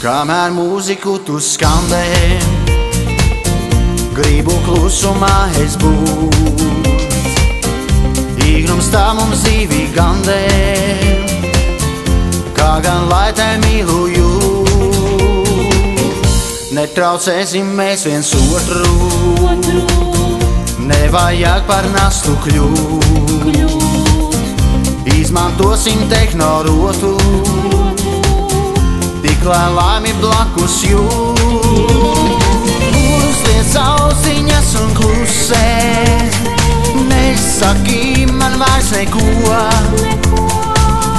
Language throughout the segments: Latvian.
Kamēr mūziku tu skandē, gribu klusumā es būt. Īgnums tā mums dzīvī gandē, kā gan lai te mīlu jūt. Netraucēsim mēs viens otru, nevajag par nastu kļūt. Izmantosim tehnorotu, tik lai laimi blakus jūt. Uzliec ausiņas un klusē, nesaki man vairs neko.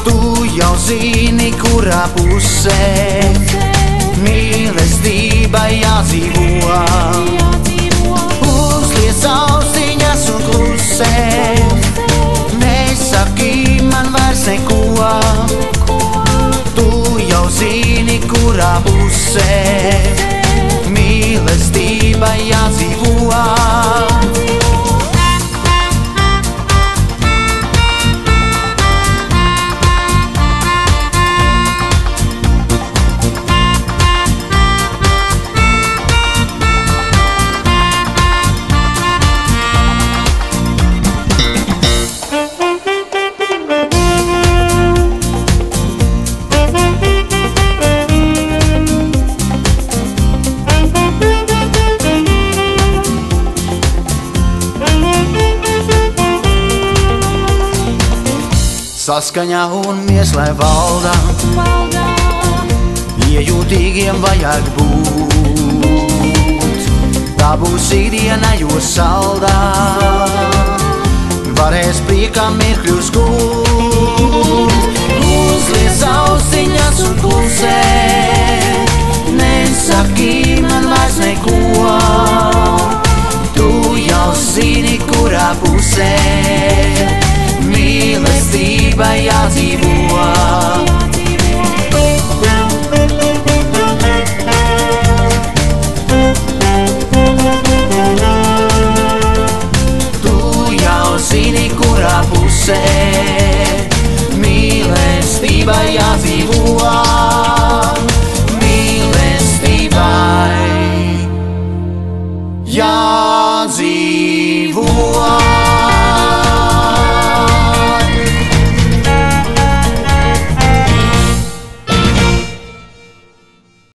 Tu jau zini, kurā pusē mīlestība jādzīvo. Uzliec ausiņas un klusē, nesaki man vairs neko. Tu jau zini, kurā pusē mīlestība jādzīvo. Saskaņā un mieslē valdā, iejūtīgiem vajag būt. Tā būs ikdiena, jo saldā varēs priekā mirkļus gūt. Uzliec ausiņas un klusē, nesaki man vairs neko. Tu jau zini, kurā pusē mīlestība jādzīvo. Tu jau zini, kurā pusē mīlestība jādzīvo.